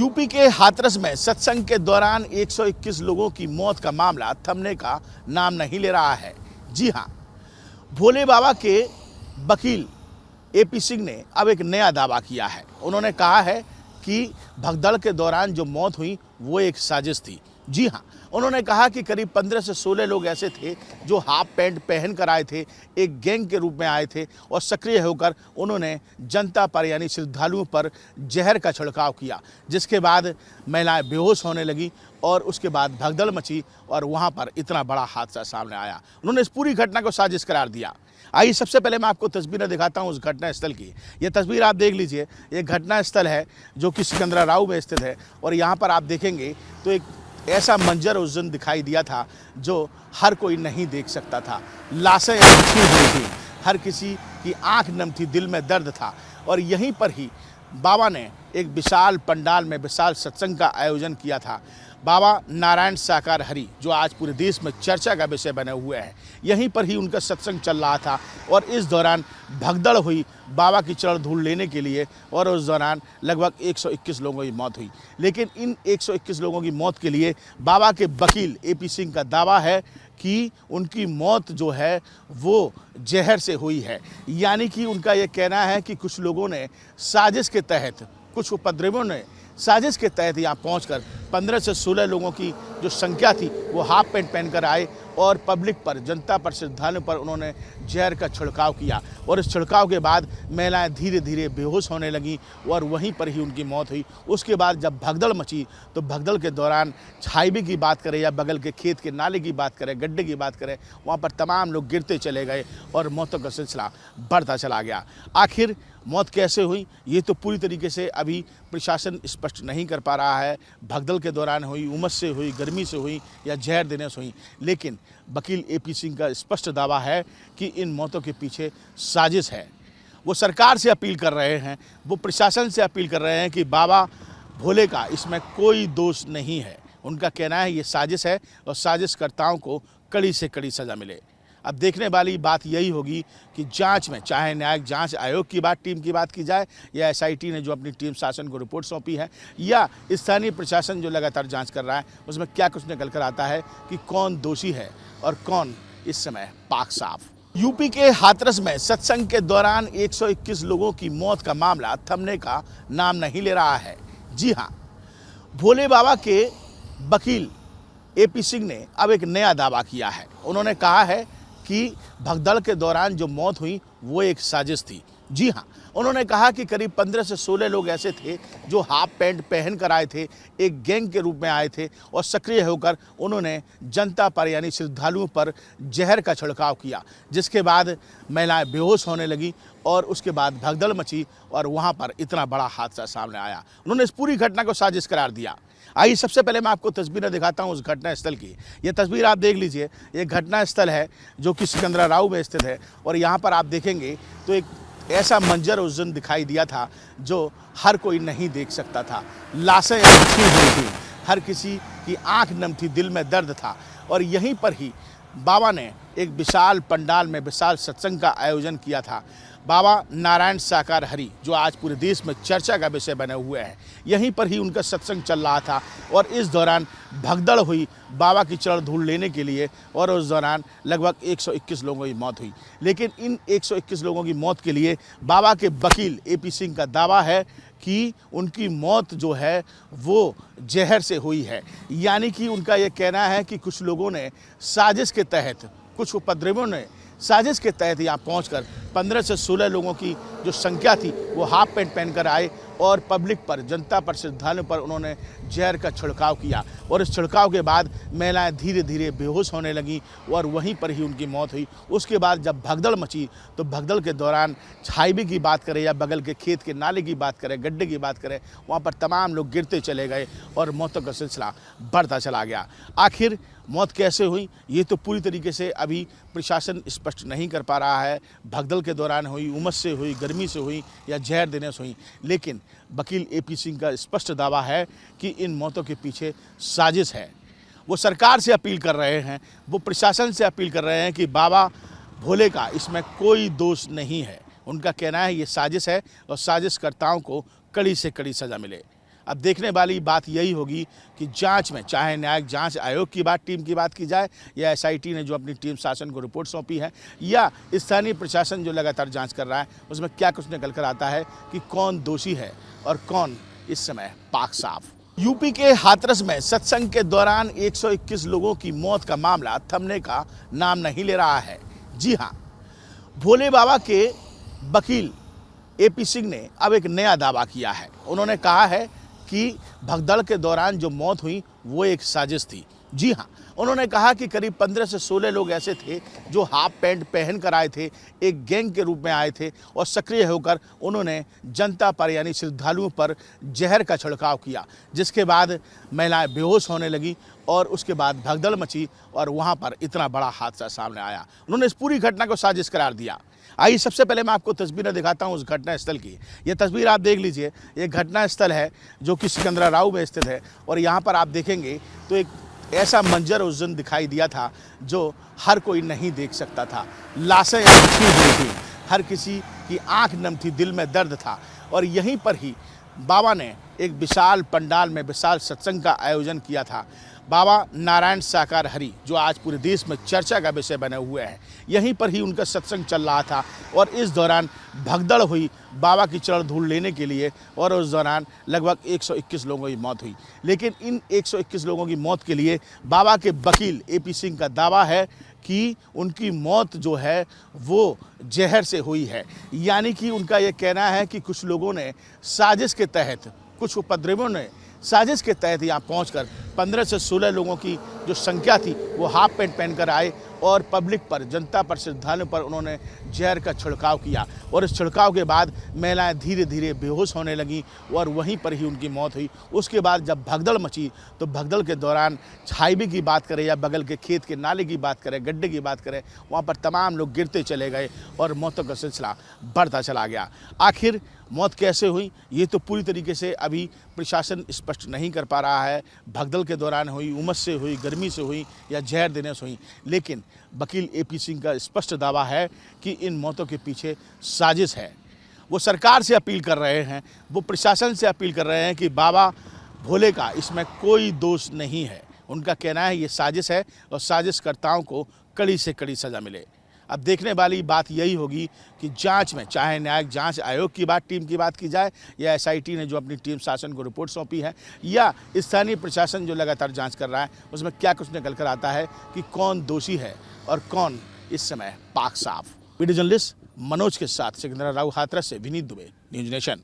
UP के हाथरस में सत्संग के दौरान 121 लोगों की मौत का मामला थमने का नाम नहीं ले रहा है। जी हां, भोले बाबा के वकील एपी सिंह ने अब एक नया दावा किया है। उन्होंने कहा है कि भगदड़ के दौरान जो मौत हुई वो एक साजिश थी। जी हां, उन्होंने कहा कि करीब 15 से 16 लोग ऐसे थे जो हाफ पैंट पहन कर आए थे, एक गैंग के रूप में आए थे और सक्रिय होकर उन्होंने जनता पर यानी श्रद्धालुओं पर जहर का छिड़काव किया, जिसके बाद महिलाएं बेहोश होने लगी और उसके बाद भगदड़ मची और वहां पर इतना बड़ा हादसा सामने आया। उन्होंने इस पूरी घटना को साजिश करार दिया। आइए सबसे पहले मैं आपको तस्वीरें दिखाता हूं उस घटना स्थल की। ये तस्वीर आप देख लीजिए, ये घटना स्थल है जो कि सिकंदराबाद में स्थित है और यहाँ पर आप देखेंगे तो एक ऐसा मंजर उस दिन दिखाई दिया था जो हर कोई नहीं देख सकता था। लाशें रखी हुई थी, हर किसी की आंख नम थी, दिल में दर्द था। और यहीं पर ही बाबा ने एक विशाल पंडाल में विशाल सत्संग का आयोजन किया था। बाबा नारायण साकार हरि, जो आज पूरे देश में चर्चा का विषय बने हुए हैं, यहीं पर ही उनका सत्संग चल रहा था और इस दौरान भगदड़ हुई बाबा की चरण धूल लेने के लिए और उस दौरान लगभग 121 लोगों की मौत हुई। लेकिन इन 121 लोगों की मौत के लिए बाबा के वकील एपी सिंह का दावा है कि उनकी मौत जो है वो जहर से हुई है। यानी कि उनका ये कहना है कि कुछ लोगों ने साजिश के तहत, कुछ उपद्रवियों ने साजिश के तहत यहाँ पहुंचकर 15 से 16 लोगों की जो संख्या थी वो हाफ पैंट पहनकर आए और पब्लिक पर, जनता पर, श्रद्धालुओं पर उन्होंने जहर का छिड़काव किया और इस छिड़काव के बाद महिलाएं धीरे धीरे बेहोश होने लगी और वहीं पर ही उनकी मौत हुई। उसके बाद जब भगदड़ मची तो भगदड़ के दौरान हाईवे की बात करें या बगल के खेत के नाले की बात करें, गड्ढे की बात करें, वहाँ पर तमाम लोग गिरते चले गए और मौतों का सिलसिला बढ़ता चला गया। आखिर मौत कैसे हुई ये तो पूरी तरीके से अभी प्रशासन स्पष्ट नहीं कर पा रहा है। भगदड़ के दौरान हुई, उमस से हुई, गर्मी से हुई या जहर देने से हुई, लेकिन वकील एपी सिंह का स्पष्ट दावा है कि इन मौतों के पीछे साजिश है। वो सरकार से अपील कर रहे हैं, वो प्रशासन से अपील कर रहे हैं कि बाबा भोले का इसमें कोई दोष नहीं है। उनका कहना है ये साजिश है और साजिशकर्ताओं को कड़ी से कड़ी सज़ा मिले। अब देखने वाली बात यही होगी कि जांच में, चाहे न्यायिक जांच आयोग की टीम की बात की जाए या एसआईटी ने जो अपनी टीम शासन को रिपोर्ट सौंपी है या स्थानीय प्रशासन जो लगातार जांच कर रहा है, उसमें क्या कुछ निकल कर आता है कि कौन दोषी है और कौन इस समय पाक साफ। यूपी के हाथरस में सत्संग के दौरान 121 लोगों की मौत का मामला थमने का नाम नहीं ले रहा है। जी हाँ, भोले बाबा के वकील एपी सिंह ने अब एक नया दावा किया है। उन्होंने कहा है कि भगदड़ के दौरान जो मौत हुई वो एक साजिश थी। जी हां, उन्होंने कहा कि करीब 15 से 16 लोग ऐसे थे जो हाफ पैंट पहन कर आए थे, एक गैंग के रूप में आए थे और सक्रिय होकर उन्होंने जनता पर यानी श्रद्धालुओं पर जहर का छिड़काव किया, जिसके बाद महिलाएं बेहोश होने लगी और उसके बाद भगदड़ मची और वहां पर इतना बड़ा हादसा सामने आया। उन्होंने इस पूरी घटना को साजिश करार दिया। आइए सबसे पहले मैं आपको तस्वीरें दिखाता हूं उस घटना स्थल की। ये तस्वीर आप देख लीजिए, ये घटना स्थल है जो कि सिकंदराबाद में स्थित है और यहाँ पर आप देखेंगे तो एक ऐसा मंजर उस दिन दिखाई दिया था जो हर कोई नहीं देख सकता था। लाशें रखी हुई थी, हर किसी की आंख नम थी, दिल में दर्द था। और यहीं पर ही बाबा ने एक विशाल पंडाल में विशाल सत्संग का आयोजन किया था। बाबा नारायण साकार हरि, जो आज पूरे देश में चर्चा का विषय बने हुए हैं, यहीं पर ही उनका सत्संग चल रहा था और इस दौरान भगदड़ हुई बाबा की चरण धूल लेने के लिए और उस दौरान लगभग 121 लोगों की मौत हुई। लेकिन इन 121 लोगों की मौत के लिए बाबा के वकील एपी सिंह का दावा है कि उनकी मौत जो है वो जहर से हुई है। यानी कि उनका ये कहना है कि कुछ लोगों ने साजिश के तहत, कुछ उपद्रवियों ने साजिश के तहत यहाँ पहुंचकर 15 से 16 लोगों की जो संख्या थी वो हाफ पैंट पहनकर आए और पब्लिक पर, जनता पर, श्रद्धालुओं पर उन्होंने जहर का छिड़काव किया और इस छिड़काव के बाद महिलाएं धीरे धीरे बेहोश होने लगी और वहीं पर ही उनकी मौत हुई। उसके बाद जब भगदड़ मची तो भगदड़ के दौरान हाईवे की बात करें या बगल के खेत के नाले की बात करें, गड्ढे की बात करें, वहाँ पर तमाम लोग गिरते चले गए और मौतों का सिलसिला बढ़ता चला गया। आखिर मौत कैसे हुई ये तो पूरी तरीके से अभी प्रशासन स्पष्ट नहीं कर पा रहा है। भगदड़ के दौरान हुई, उमस से हुई, गर्मी से हुई या जहर देने से हुई, लेकिन वकील एपी सिंह का स्पष्ट दावा है कि इन मौतों के पीछे साजिश है। वो सरकार से अपील कर रहे हैं, वो प्रशासन से अपील कर रहे हैं कि बाबा भोले का इसमें कोई दोष नहीं है। उनका कहना है ये साजिश है और साजिशकर्ताओं को कड़ी से कड़ी सज़ा मिले। अब देखने वाली बात यही होगी कि जांच में चाहे न्यायिक जांच आयोग की टीम की बात की जाए या एसआईटी ने जो अपनी टीम शासन को रिपोर्ट सौंपी है या स्थानीय प्रशासन जो लगातार जांच कर रहा है, उसमें क्या कुछ निकल कर आता है कि कौन दोषी है और कौन इस समय पाक साफ। यूपी के हाथरस में सत्संग के दौरान 121 लोगों की मौत का मामला थमने का नाम नहीं ले रहा है। जी हाँ, भोले बाबा के वकील एपी सिंह ने अब एक नया दावा किया है। उन्होंने कहा है कि भगदड़ के दौरान जो मौत हुई वो एक साजिश थी। जी हाँ, उन्होंने कहा कि करीब 15 से 16 लोग ऐसे थे जो हाफ पैंट पहन कर आए थे, एक गैंग के रूप में आए थे और सक्रिय होकर उन्होंने जनता पर यानी श्रद्धालुओं पर जहर का छिड़काव किया, जिसके बाद महिलाएं बेहोश होने लगी और उसके बाद भगदड़ मची और वहाँ पर इतना बड़ा हादसा सामने आया। उन्होंने इस पूरी घटना को साजिश करार दिया। आइए सबसे पहले मैं आपको तस्वीरें दिखाता हूं उस घटना स्थल की। ये तस्वीर आप देख लीजिए, ये घटना स्थल है जो कि सिकंदराबाद में स्थित है और यहाँ पर आप देखेंगे तो एक ऐसा मंजर उस दिन दिखाई दिया था जो हर कोई नहीं देख सकता था। लाशें रखी हुई थी, हर किसी की आंख नम थी, दिल में दर्द था और यहीं पर ही बाबा ने एक विशाल पंडाल में विशाल सत्संग का आयोजन किया था। बाबा नारायण साकार हरि जो आज पूरे देश में चर्चा का विषय बने हुए हैं, यहीं पर ही उनका सत्संग चल रहा था और इस दौरान भगदड़ हुई बाबा की चरण धूल लेने के लिए और उस दौरान लगभग 121 लोगों की मौत हुई। लेकिन इन 121 लोगों की मौत के लिए बाबा के वकील एपी सिंह का दावा है कि उनकी मौत जो है वो जहर से हुई है। यानी कि उनका ये कहना है कि कुछ लोगों ने साजिश के तहत, कुछ उपद्रवियों ने साजिश के तहत यहाँ पहुंचकर 15 से 16 लोगों की जो संख्या थी वो हाफ पैंट पहनकर आए और पब्लिक पर, जनता पर, श्रद्धालुओं पर उन्होंने जहर का छिड़काव किया और इस छिड़काव के बाद महिलाएं धीरे धीरे बेहोश होने लगीं और वहीं पर ही उनकी मौत हुई। उसके बाद जब भगदड़ मची तो भगदड़ के दौरान हाईवे की बात करें या बगल के खेत के नाले की बात करें, गड्ढे की बात करें, वहाँ पर तमाम लोग गिरते चले गए और मौतों का सिलसिला बढ़ता चला गया। आखिर मौत कैसे हुई ये तो पूरी तरीके से अभी प्रशासन स्पष्ट नहीं कर पा रहा है। भगदड़ के दौरान हुई, उमस से हुई, गर्मी से हुई या जहर देने से हुई, लेकिन वकील एपी सिंह का स्पष्ट दावा है कि इन मौतों के पीछे साजिश है। वो सरकार से अपील कर रहे हैं, वो प्रशासन से अपील कर रहे हैं कि बाबा भोले का इसमें कोई दोष नहीं है। उनका कहना है ये साजिश है और साजिशकर्ताओं को कड़ी से कड़ी सज़ा मिले। अब देखने वाली बात यही होगी कि जांच में चाहे न्यायिक जांच आयोग की टीम की बात की जाए या एसआईटी ने जो अपनी टीम शासन को रिपोर्ट सौंपी है या स्थानीय प्रशासन जो लगातार जांच कर रहा है, उसमें क्या कुछ निकल कर आता है कि कौन दोषी है और कौन इस समय पाक साफ। वीडियो जर्नलिस्ट मनोज के साथ सिकंदराबाद हाथरस से विनीत दुबे, न्यूज़ नेशन।